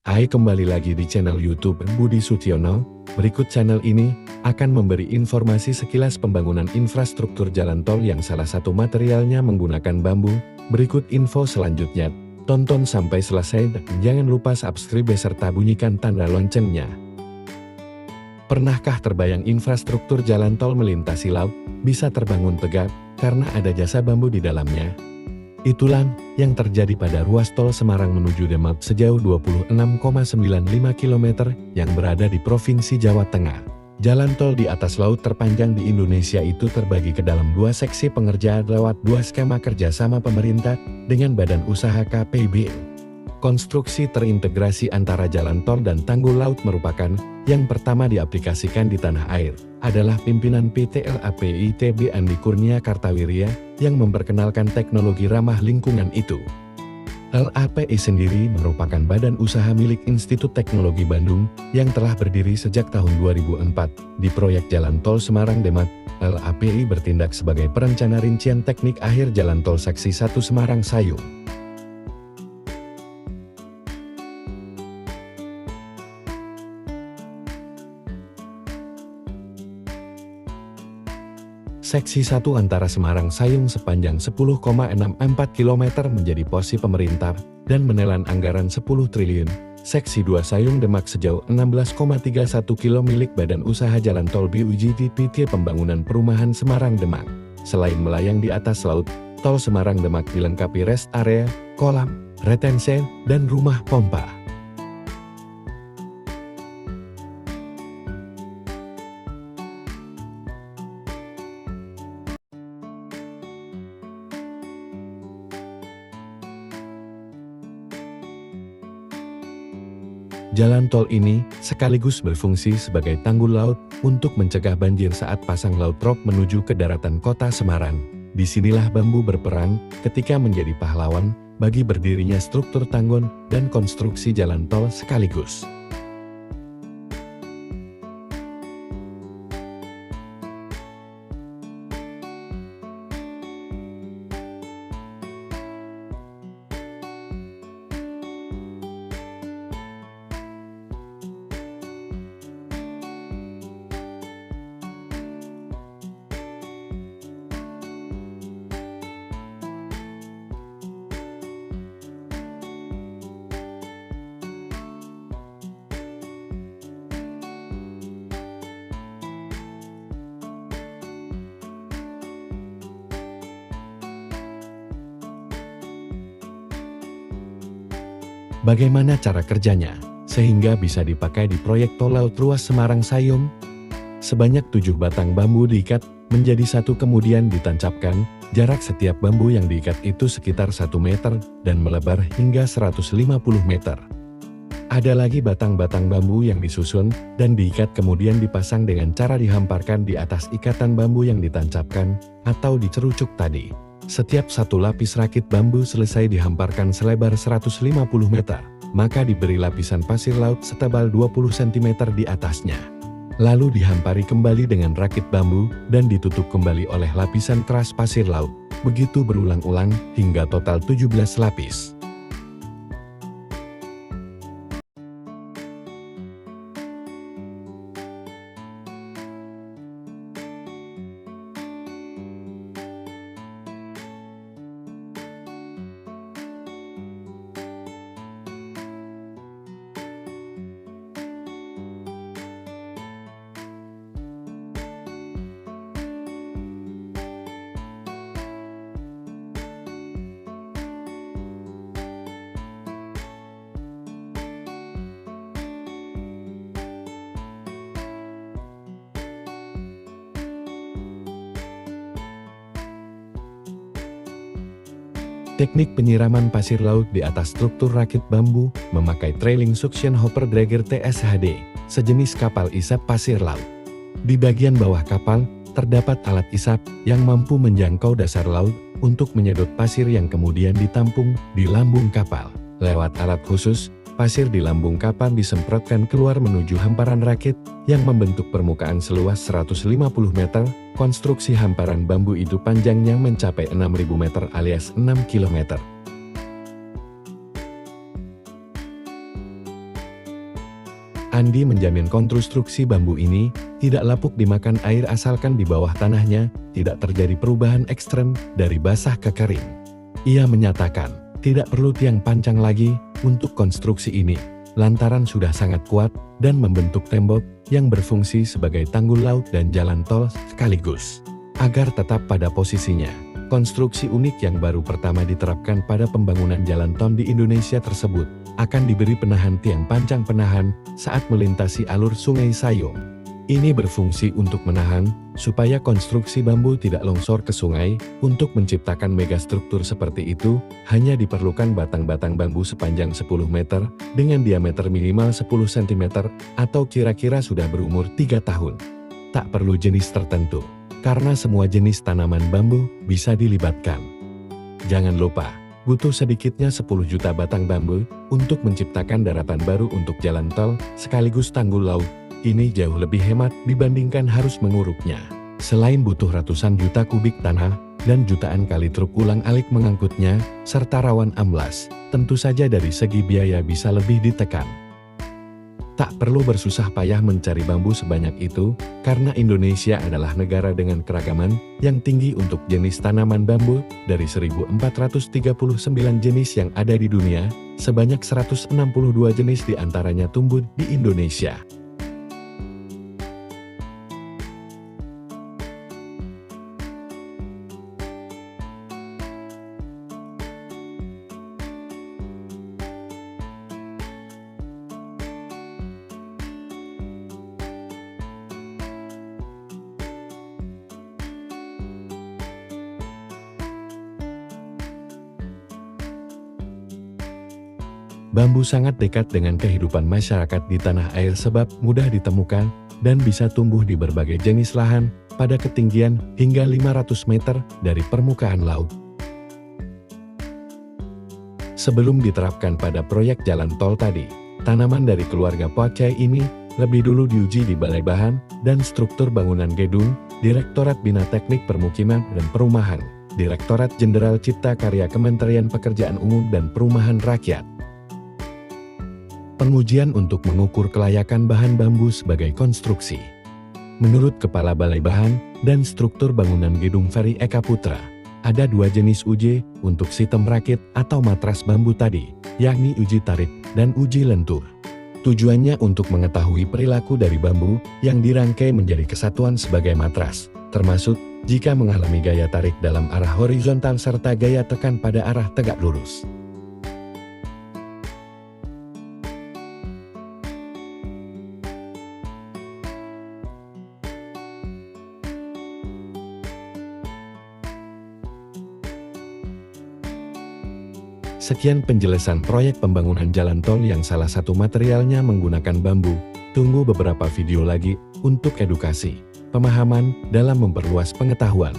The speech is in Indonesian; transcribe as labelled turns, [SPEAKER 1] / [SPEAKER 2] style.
[SPEAKER 1] Hai, kembali lagi di channel YouTube Budi Sutiono. Berikut channel ini akan memberi informasi sekilas pembangunan infrastruktur jalan tol yang salah satu materialnya menggunakan bambu. Berikut info selanjutnya. Tonton sampai selesai dan jangan lupa subscribe serta bunyikan tanda loncengnya. Pernahkah terbayang infrastruktur jalan tol melintasi laut bisa terbangun tegak karena ada jasa bambu di dalamnya? Itulah yang terjadi pada ruas tol Semarang menuju Demak sejauh 26,95 km yang berada di Provinsi Jawa Tengah. Jalan tol di atas laut terpanjang di Indonesia itu terbagi ke dalam dua seksi pengerjaan lewat dua skema kerjasama pemerintah dengan badan usaha KPB. Konstruksi terintegrasi antara jalan tol dan tanggul laut merupakan yang pertama diaplikasikan di tanah air adalah pimpinan PT LAPITB Andi Kurnia Kartawirya yang memperkenalkan teknologi ramah lingkungan itu. LAPI sendiri merupakan badan usaha milik Institut Teknologi Bandung yang telah berdiri sejak tahun 2004. Di proyek Jalan Tol Semarang-Demak, LAPI bertindak sebagai perencana rincian teknik akhir Jalan Tol Seksi 1 Semarang-Sayung. Seksi 1 antara Semarang-Sayung sepanjang 10,64 km menjadi posi pemerintah dan menelan anggaran 10 triliun. Seksi 2 Sayung-Demak sejauh 16,31 km milik Badan Usaha Jalan Tol BUJT PT Pembangunan Perumahan Semarang-Demak. Selain melayang di atas laut, tol Semarang-Demak dilengkapi rest area, kolam, retensi, dan rumah pompa. Jalan tol ini sekaligus berfungsi sebagai tanggul laut untuk mencegah banjir saat pasang laut rop menuju ke daratan kota Semarang. Disinilah bambu berperan ketika menjadi pahlawan bagi berdirinya struktur tanggul dan konstruksi jalan tol sekaligus. Bagaimana cara kerjanya, sehingga bisa dipakai di proyek tol laut ruas Semarang-Sayung? Sebanyak 7 batang bambu diikat menjadi satu kemudian ditancapkan, jarak setiap bambu yang diikat itu sekitar 1 meter dan melebar hingga 150 meter. Ada lagi batang-batang bambu yang disusun dan diikat kemudian dipasang dengan cara dihamparkan di atas ikatan bambu yang ditancapkan atau dicerucuk tadi. Setiap satu lapis rakit bambu selesai dihamparkan selebar 150 meter, maka diberi lapisan pasir laut setebal 20 cm di atasnya. Lalu dihampari kembali dengan rakit bambu dan ditutup kembali oleh lapisan keras pasir laut. Begitu berulang-ulang hingga total 17 lapis. Teknik penyiraman pasir laut di atas struktur rakit bambu memakai trailing suction hopper dragger TSHD, sejenis kapal isap pasir laut. Di bagian bawah kapal, terdapat alat isap yang mampu menjangkau dasar laut untuk menyedot pasir yang kemudian ditampung di lambung kapal. Lewat alat khusus, pasir di lambung kapal disemprotkan keluar menuju hamparan rakit yang membentuk permukaan seluas 150 meter. Konstruksi hamparan bambu itu panjangnya mencapai 6.000 meter alias 6 km. Andi menjamin konstruksi bambu ini tidak lapuk dimakan air asalkan di bawah tanahnya tidak terjadi perubahan ekstrem dari basah ke kering. Ia menyatakan, tidak perlu tiang panjang lagi untuk konstruksi ini, lantaran sudah sangat kuat dan membentuk tembok yang berfungsi sebagai tanggul laut dan jalan tol sekaligus. Agar tetap pada posisinya, konstruksi unik yang baru pertama diterapkan pada pembangunan jalan tol di Indonesia tersebut akan diberi penahan tiang panjang penahan saat melintasi alur Sungai Sayong. Ini berfungsi untuk menahan supaya konstruksi bambu tidak longsor ke sungai. Untuk menciptakan megastruktur seperti itu, hanya diperlukan batang-batang bambu sepanjang 10 meter dengan diameter minimal 10 cm atau kira-kira sudah berumur 3 tahun. Tak perlu jenis tertentu, karena semua jenis tanaman bambu bisa dilibatkan. Jangan lupa, butuh sedikitnya 10 juta batang bambu untuk menciptakan daratan baru untuk jalan tol sekaligus tanggul laut. Ini jauh lebih hemat dibandingkan harus menguruknya. Selain butuh ratusan juta kubik tanah dan jutaan kali truk ulang-alik mengangkutnya, serta rawan amblas, tentu saja dari segi biaya bisa lebih ditekan. Tak perlu bersusah payah mencari bambu sebanyak itu, karena Indonesia adalah negara dengan keragaman yang tinggi untuk jenis tanaman bambu. Dari 1439 jenis yang ada di dunia, sebanyak 162 jenis diantaranya tumbuh di Indonesia. Bambu sangat dekat dengan kehidupan masyarakat di tanah air sebab mudah ditemukan dan bisa tumbuh di berbagai jenis lahan pada ketinggian hingga 500 meter dari permukaan laut. Sebelum diterapkan pada proyek jalan tol tadi, tanaman dari keluarga Pacai ini lebih dulu diuji di Balai Bahan dan Struktur Bangunan Gedung, Direktorat Bina Teknik Permukiman dan Perumahan, Direktorat Jenderal Cipta Karya Kementerian Pekerjaan Umum dan Perumahan Rakyat. Pengujian untuk mengukur kelayakan bahan bambu sebagai konstruksi. Menurut Kepala Balai Bahan dan Struktur Bangunan Gedung Ferry Eka Putra, ada 2 jenis uji untuk sistem rakit atau matras bambu tadi, yakni uji tarik dan uji lentur. Tujuannya untuk mengetahui perilaku dari bambu yang dirangkai menjadi kesatuan sebagai matras, termasuk jika mengalami gaya tarik dalam arah horizontal serta gaya tekan pada arah tegak lurus. Sekian penjelasan proyek pembangunan jalan tol yang salah satu materialnya menggunakan bambu. Tunggu beberapa video lagi untuk edukasi, pemahaman dalam memperluas pengetahuan.